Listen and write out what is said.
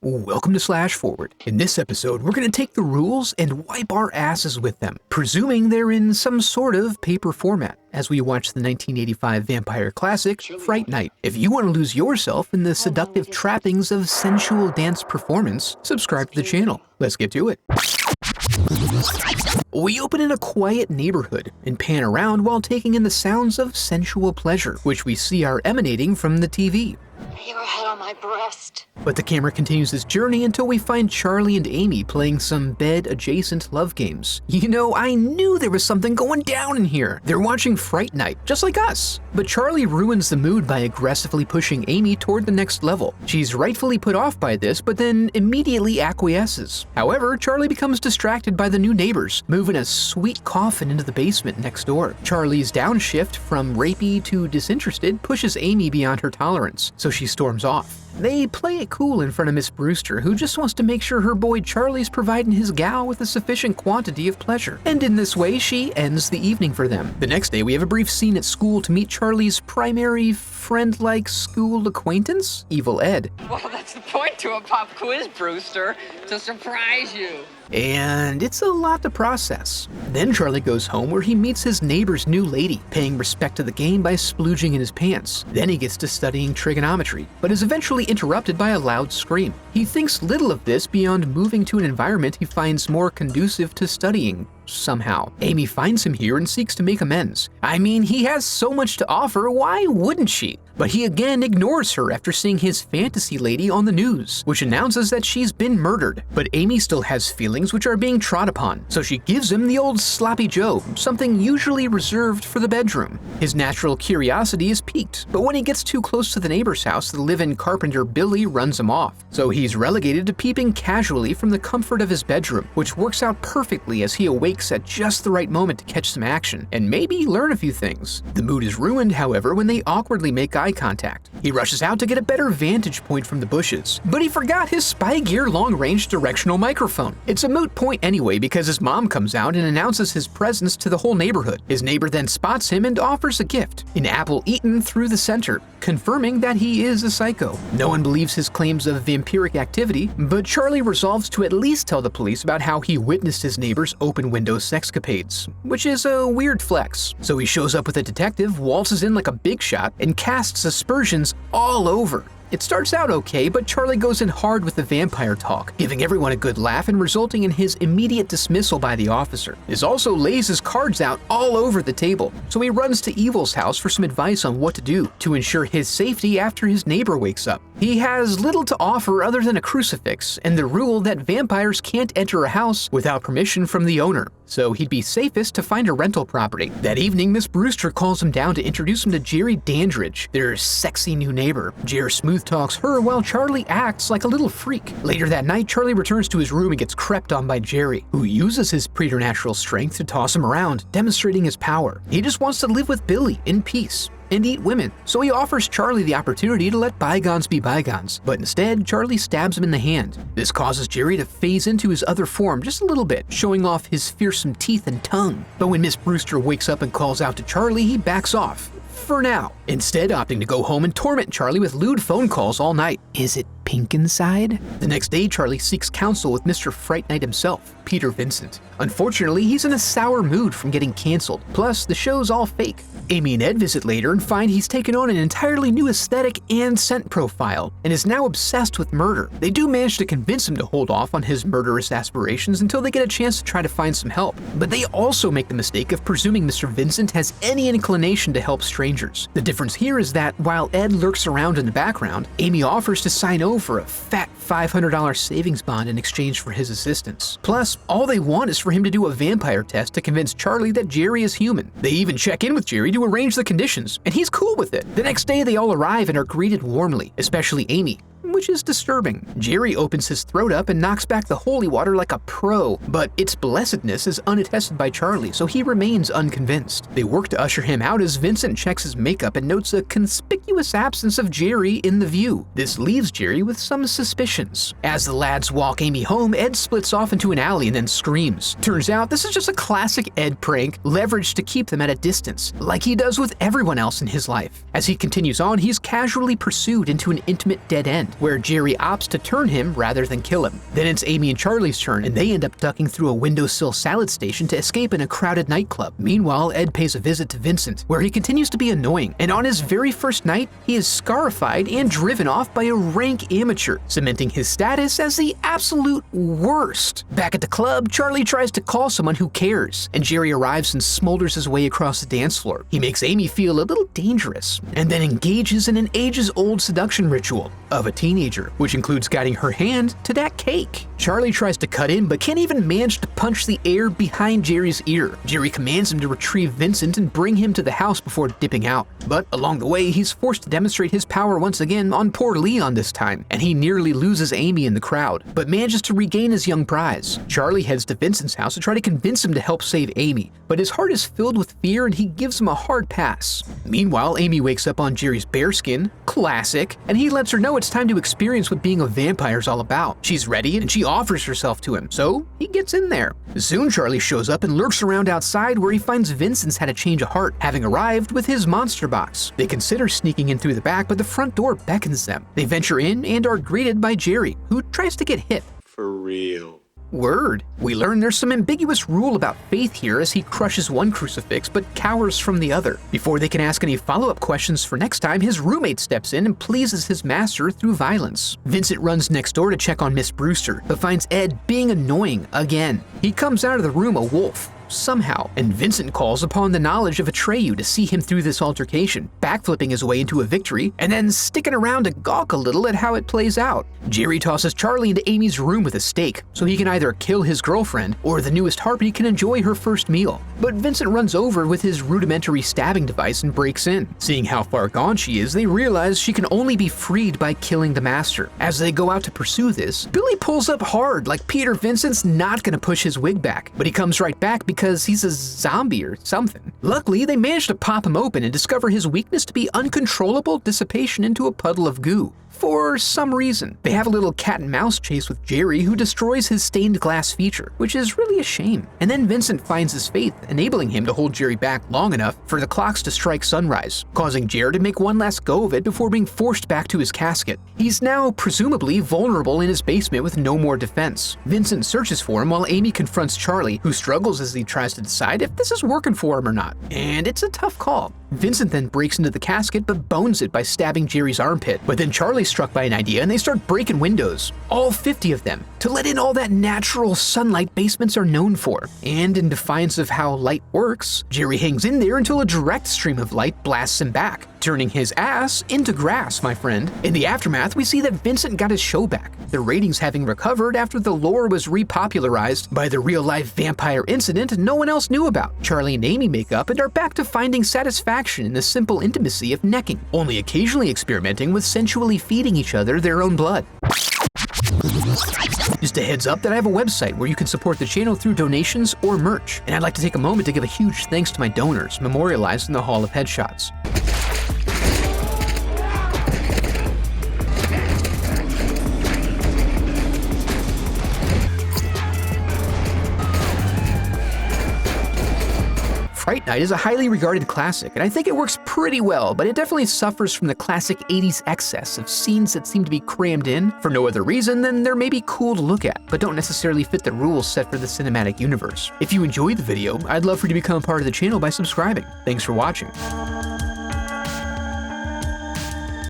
Welcome to Slash Forward. In this episode, we're going to take the rules and wipe our asses with them, presuming they're in some sort of paper format, as we watch the 1985 vampire classic, Fright Night. If you want to lose yourself in the seductive trappings of sensual dance performance, subscribe to the channel. Let's get to it. We open in a quiet neighborhood and pan around while taking in the sounds of sensual pleasure, which we see are emanating from the TV. Your head on my breast. But the camera continues its journey until we find Charlie and Amy playing some bed-adjacent love games. You know, I knew there was something going down in here. They're watching Fright Night, just like us. But Charlie ruins the mood by aggressively pushing Amy toward the next level. She's rightfully put off by this, but then immediately acquiesces. However, Charlie becomes distracted by the new neighbors, moving a sweet coffin into the basement next door. Charlie's downshift from rapey to disinterested pushes Amy beyond her tolerance, so she storms off. They play it cool in front of Miss Brewster, who just wants to make sure her boy Charlie's providing his gal with a sufficient quantity of pleasure. And in this way, she ends the evening for them. The next day, we have a brief scene at school to meet Charlie's primary friend-like school acquaintance, Evil Ed. Well, that's the point to a pop quiz, Brewster, to surprise you. And it's a lot to process. Then Charlie goes home where he meets his neighbor's new lady, paying respect to the game by splooging in his pants. Then he gets to studying trigonometry, but is eventually interrupted by a loud scream. He thinks little of this beyond moving to an environment he finds more conducive to studying. Somehow. Amy finds him here and seeks to make amends. I mean, he has so much to offer, why wouldn't she? But he again ignores her after seeing his fantasy lady on the news, which announces that she's been murdered. But Amy still has feelings which are being trod upon, so she gives him the old sloppy Joe, something usually reserved for the bedroom. His natural curiosity is piqued, but when he gets too close to the neighbor's house, the live-in carpenter Billy runs him off. So he's relegated to peeping casually from the comfort of his bedroom, which works out perfectly as he awakes at just the right moment to catch some action, and maybe learn a few things. The mood is ruined, however, when they awkwardly make eye contact. He rushes out to get a better vantage point from the bushes, but he forgot his spy gear long-range directional microphone. It's a moot point anyway because his mom comes out and announces his presence to the whole neighborhood. His neighbor then spots him and offers a gift, an apple eaten through the center, confirming that he is a psycho. No one believes his claims of vampiric activity, but Charlie resolves to at least tell the police about how he witnessed his neighbor's open window sexcapades, which is a weird flex. So he shows up with a detective, waltzes in like a big shot, and casts aspersions all over. It starts out okay, but Charlie goes in hard with the vampire talk, giving everyone a good laugh and resulting in his immediate dismissal by the officer. This also lays his cards out all over the table, so he runs to Evil's house for some advice on what to do to ensure his safety after his neighbor wakes up. He has little to offer other than a crucifix and the rule that vampires can't enter a house without permission from the owner, so he'd be safest to find a rental property. That evening, Miss Brewster calls him down to introduce him to Jerry Dandridge, their sexy new neighbor. Jer smooth talks her while Charlie acts like a little freak. Later that night, Charlie returns to his room and gets crept on by Jerry, who uses his preternatural strength to toss him around, demonstrating his power. He just wants to live with Billy in peace and eat women, so he offers Charlie the opportunity to let bygones be bygones, but instead, Charlie stabs him in the hand. This causes Jerry to phase into his other form just a little bit, showing off his fearsome teeth and tongue. But when Miss Brewster wakes up and calls out to Charlie, he backs off. For now, instead opting to go home and torment Charlie with lewd phone calls all night. Is it pink inside? The next day, Charlie seeks counsel with Mr. Fright Night himself, Peter Vincent. Unfortunately, he's in a sour mood from getting canceled, plus the show's all fake. Amy and Ed visit later and find he's taken on an entirely new aesthetic and scent profile, and is now obsessed with murder. They do manage to convince him to hold off on his murderous aspirations until they get a chance to try to find some help. But they also make the mistake of presuming Mr. Vincent has any inclination to help strangers. The difference here is that while Ed lurks around in the background, Amy offers to sign over a fat $500 savings bond in exchange for his assistance. Plus, all they want is for him to do a vampire test to convince Charlie that Jerry is human. They even check in with Jerry to arrange the conditions, and he's cool with it. The next day, they all arrive and are greeted warmly, especially Amy, which is disturbing. Jerry opens his throat up and knocks back the holy water like a pro, but its blessedness is unattested by Charlie, so he remains unconvinced. They work to usher him out as Vincent checks his makeup and notes a conspicuous absence of Jerry in the view. This leaves Jerry with some suspicions. As the lads walk Amy home, Ed splits off into an alley and then screams. Turns out this is just a classic Ed prank, leveraged to keep them at a distance, like he does with everyone else in his life. As he continues on, he's casually pursued into an intimate dead end, end, where Jerry opts to turn him rather than kill him. Then it's Amy and Charlie's turn, and they end up ducking through a windowsill salad station to escape in a crowded nightclub. Meanwhile, Ed pays a visit to Vincent, where he continues to be annoying, and on his very first night, he is scarified and driven off by a rank amateur, cementing his status as the absolute worst. Back at the club, Charlie tries to call someone who cares, and Jerry arrives and smolders his way across the dance floor. He makes Amy feel a little dangerous, and then engages in an ages-old seduction ritual of a teenager, which includes guiding her hand to that cake. Charlie tries to cut in, but can't even manage to punch the air behind Jerry's ear. Jerry commands him to retrieve Vincent and bring him to the house before dipping out. But along the way, he's forced to demonstrate his power once again on poor Leon this time, and he nearly loses Amy in the crowd, but manages to regain his young prize. Charlie heads to Vincent's house to try to convince him to help save Amy, but his heart is filled with fear and he gives him a hard pass. Meanwhile, Amy wakes up on Jerry's bearskin, classic, and he lets her know it's time to experience what being a vampire is all about. She's ready and she offers herself to him, so he gets in there. Soon Charlie shows up and lurks around outside, where he finds Vincent's had a change of heart, having arrived with his monster box. They consider sneaking in through the back, but the front door beckons them. They venture in and are greeted by Jerry, who tries to get hip. For real. Word. We learn there's some ambiguous rule about faith here, as he crushes one crucifix but cowers from the other. Before they can ask any follow-up questions for next time, his roommate steps in and pleases his master through violence. Vincent runs next door to check on Miss Brewster, but finds Ed being annoying again. He comes out of the room a wolf, somehow, and Vincent calls upon the knowledge of Atreyu to see him through this altercation, backflipping his way into a victory, and then sticking around to gawk a little at how it plays out. Jerry tosses Charlie into Amy's room with a stake, so he can either kill his girlfriend, or the newest harpy can enjoy her first meal. But Vincent runs over with his rudimentary stabbing device and breaks in. Seeing how far gone she is, they realize she can only be freed by killing the master. As they go out to pursue this, Billy pulls up hard, like Peter Vincent's not gonna push his wig back, but he comes right back because he's a zombie or something. Luckily, they manage to pop him open and discover his weakness to be uncontrollable dissipation into a puddle of goo. For some reason, they have a little cat and mouse chase with Jerry, who destroys his stained glass feature, which is really a shame. And then Vincent finds his faith, enabling him to hold Jerry back long enough for the clocks to strike sunrise, causing Jerry to make one last go of it before being forced back to his casket. He's now presumably vulnerable in his basement with no more defense. Vincent searches for him while Amy confronts Charlie, who struggles as he tries to decide if this is working for him or not. And it's a tough call. Vincent then breaks into the casket but bones it by stabbing Jerry's armpit, but then Charlie's struck by an idea and they start breaking windows, all 50 of them, to let in all that natural sunlight basements are known for. And in defiance of how light works, Jerry hangs in there until a direct stream of light blasts him back, turning his ass into grass, my friend. In the aftermath, we see that Vincent got his show back, the ratings having recovered after the lore was repopularized by the real-life vampire incident no one else knew about. Charlie and Amy make up and are back to finding satisfaction in the simple intimacy of necking, only occasionally experimenting with sensually feeding each other their own blood. Just a heads up that I have a website where you can support the channel through donations or merch, and I'd like to take a moment to give a huge thanks to my donors memorialized in the Hall of Headshots. Fright Night is a highly regarded classic, and I think it works pretty well, but it definitely suffers from the classic 80s excess of scenes that seem to be crammed in for no other reason than they're maybe cool to look at, but don't necessarily fit the rules set for the cinematic universe. If you enjoyed the video, I'd love for you to become part of the channel by subscribing. Thanks for watching.